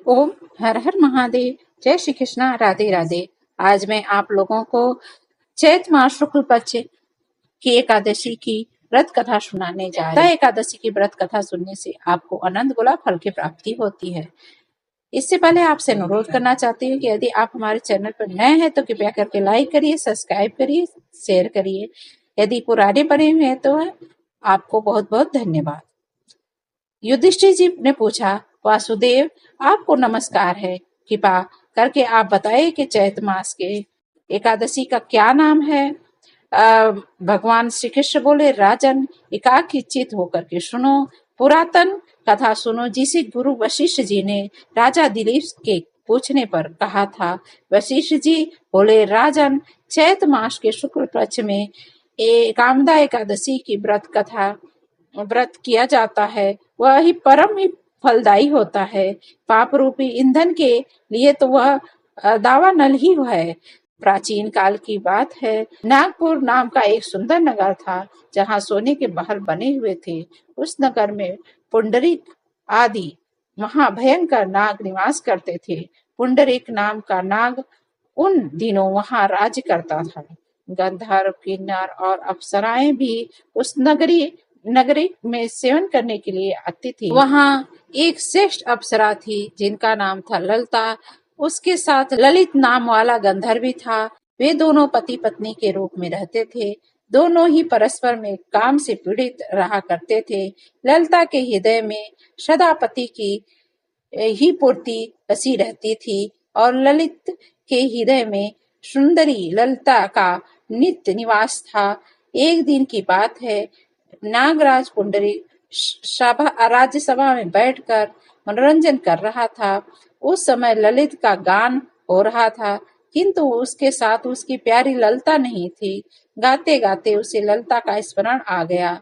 ओम हर हर महादेव। जय श्री कृष्णा। राधे राधे। आज मैं आप लोगों को चैत मास शुक्ल पक्ष की एकादशी की व्रत कथा सुनाने जा रही हूँ। एकादशी की व्रत कथा सुनने से आपको अनंत गुना फल की प्राप्ति होती है। इससे पहले आपसे अनुरोध करना चाहती हूँ कि यदि आप हमारे चैनल पर नए हैं तो कृपया करके लाइक करिए, सब्सक्राइब करिए, शेयर करिए। यदि पुराने बने हुए हैं तो आपको बहुत बहुत धन्यवाद। युधिष्ठिर जी ने पूछा, वासुदेव आपको नमस्कार है, कृपा करके आप बताएं कि चैत मास के एकादशी का क्या नाम है। भगवान श्री कृष्ण बोले, राजन एकाकी चित होकर के सुनो, पुरातन कथा सुनो जिसे गुरु वशिष्ठ जी ने राजा दिलीप के पूछने पर कहा था। वशिष्ठ जी बोले, राजन चैत मास के शुक्ल पक्ष में कामदा एकादशी की व्रत किया जाता है। वह ही परम ही फलदायी होता है। पाप रूपी ईंधन के लिए तो वह दावानल ही है। प्राचीन काल की बात है, नागपुर नाम का एक सुंदर नगर था जहाँ सोने के महल बने हुए थे। उस नगर में पुंडरीक आदि महाभयंकर नाग निवास करते थे। पुंडरीक नाम का नाग उन दिनों वहां राज्य करता था। गंधर्व, किन्नर और अप्सराएं भी उस नगरी में सेवन करने के लिए आती थी। वहां एक श्रेष्ठ अप्सरा थी जिनका नाम था ललिता। उसके साथ ललित नाम वाला गंधर्व भी था। वे दोनों पति पत्नी के रूप में रहते थे। दोनों ही परस्पर में काम से पीड़ित रहा करते थे। ललिता के हृदय में सदा पति की ही पूर्ति बसी रहती थी और ललित के हृदय में सुंदरी ललिता का नित्य निवास था। एक दिन की बात है, नागराज पुंडरी राज्यसभा में बैठकर मनोरंजन कर रहा था। उस समय ललित का गान हो रहा था, किंतु उसके साथ उसकी प्यारी ललिता नहीं थी। गाते गाते उसे ललिता का स्मरण आ गया,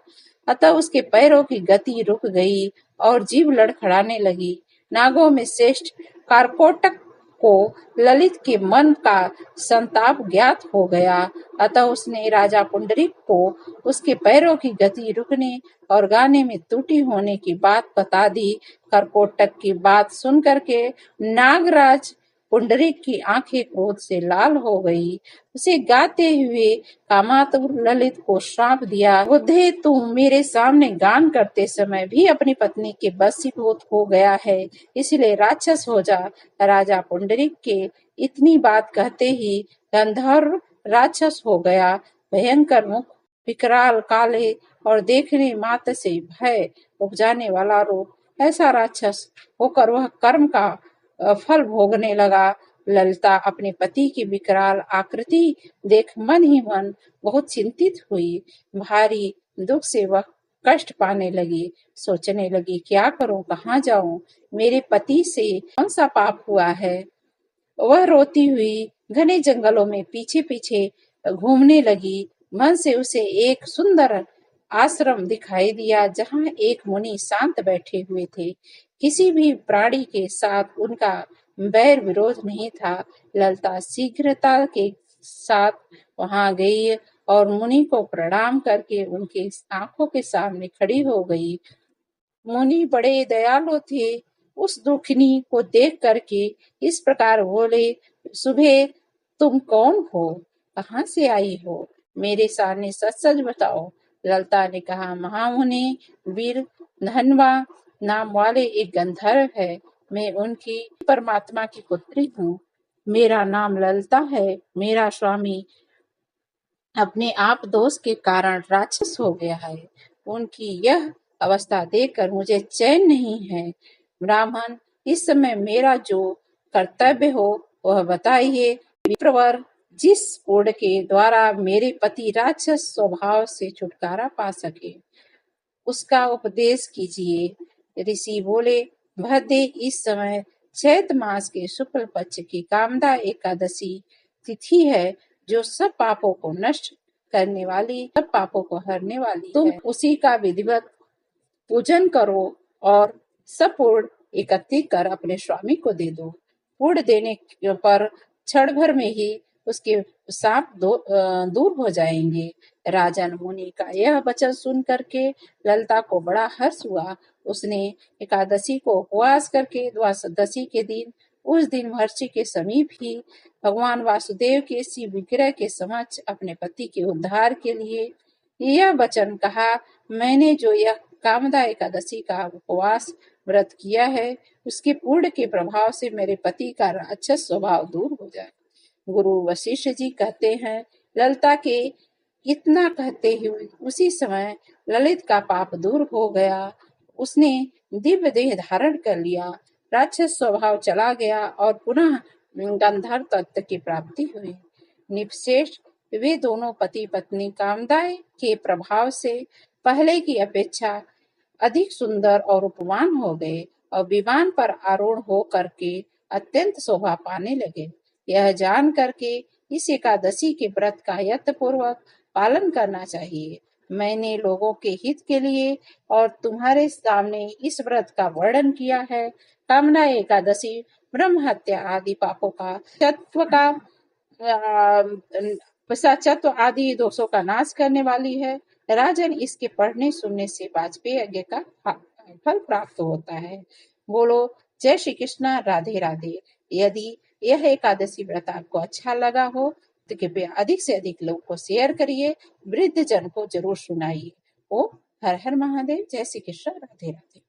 अतः उसके पैरों की गति रुक गई और जीभ लड़खड़ाने लगी। नागों में श्रेष्ठ कारकोटक को ललित के मन का संताप ज्ञात हो गया, अतः उसने राजा पुंडरीक को उसके पैरों की गति रुकने और गाने में त्रुटि होने की बात बता दी। करकोटक की बात सुनकर के नागराज पुंडरीक की आंखें क्रोध से लाल हो गई। उसे गाते हुए कामातुर ललित को श्राप दिया, बुद्धे तुम मेरे सामने गान करते समय भी अपनी पत्नी के वशीभूत हो गया है, इसलिए राक्षस हो जा। राजा पुंडरीक के इतनी बात कहते ही गंधर्व राक्षस हो गया। भयंकर मुख, विकराल काले और देखने मात्र से भय उपजाने वाला रूप, ऐसा राक्षस होकर वह कर्म का फल भोगने लगा। ललिता अपने पति की विकराल आकृति देख मन ही मन बहुत चिंतित हुई। भारी दुख से वह कष्ट पाने लगी। सोचने लगी, क्या करूं, कहाँ जाऊं, मेरे पति से कौन सा पाप हुआ है। वह रोती हुई घने जंगलों में पीछे पीछे घूमने लगी। मन से उसे एक सुंदर आश्रम दिखाई दिया जहाँ एक मुनि शांत बैठे हुए थे। किसी भी प्राणी के साथ उनका बैर विरोध नहीं था। ललिता शीघ्रता के साथ वहां गई और मुनि को प्रणाम करके उनके आंखों के सामने खड़ी हो गई। मुनि बड़े दयालु थे। उस दुखनी को देख करके इस प्रकार बोले, सुबह तुम कौन हो, कहाँ से आई हो, मेरे सामने सच सच बताओ। ललिता ने कहा, महामुनि, वीर धनवा नाम वाले एक गंधर्व है, मैं उनकी परमात्मा की पुत्री हूँ। मेरा नाम ललिता है। मेरा स्वामी अपने आप दोष के कारण राक्षस हो गया है। उनकी यह अवस्था देखकर मुझे चैन नहीं है। ब्राह्मण, इस समय मेरा जो कर्तव्य हो वह बताइए। विप्रवर, जिस कोड के द्वारा मेरे पति राक्षस स्वभाव से छुटकारा पा सके उसका उपदेश कीजिए। ऋषि बोले, भद्दे, इस समय चैत मास के शुक्ल पक्ष की कामदा एकादशी तिथि है, जो सब पापों को नष्ट करने वाली, सब पापों को हरने वाली तुम है। उसी का विधिवत पूजन करो और सब पूर्ण एकत्रित कर अपने स्वामी को दे दो। पूर्ण देने पर क्षण भर में ही उसके सांप दूर हो जाएंगे। राजन मुनि का यह वचन सुन करके ललिता को बड़ा हर्ष हुआ। उसने एकादशी को उपवास करके द्वादशी के दिन उस दिन महर्षि के समीप ही भगवान वासुदेव के शिव विग्रह के समक्ष अपने पति के उद्धार के लिए यह वचन कहा, मैंने जो यह कामदा एकादशी का उपवास व्रत किया है, उसके पूर्ण के प्रभाव से मेरे पति का राक्षस स्वभाव दूर हो जाए। गुरु वशिष्ठ जी कहते हैं, ललिता के इतना कहते हुए उसी समय ललित का पाप दूर हो गया। उसने दिव्य देह धारण कर लिया, राक्षस स्वभाव चला गया और पुनः गंधर्व तत्व की प्राप्ति हुई। निपश्रेष्ठ वे दोनों पति पत्नी कामदाय के प्रभाव से पहले की अपेक्षा अधिक सुंदर और रूपवान हो गए और विमान पर आरूढ़ हो करके अत्यंत शोभा पाने लगे। यह जान करके इस एकादशी के व्रत का यत्नपूर्वक पालन करना चाहिए। मैंने लोगों के हित के लिए और तुम्हारे सामने इस व्रत का वर्णन किया है। कामना एकादशी ब्रह्म हत्या आदि पापों का पश्चात्व आदि दोषों का नाश करने वाली है। राजन, इसके पढ़ने सुनने से वाजपेयी यज्ञ का फल प्राप्त होता है। बोलो जय श्री कृष्ण, राधे राधे। यदि यह एकादशी व्रत आपको अच्छा लगा हो तो कृपया अधिक से अधिक लोग को शेयर करिए, वृद्ध जन को जरूर सुनाइए। ओ हर हर महादेव, जय श्री कृष्ण, राधे राधे।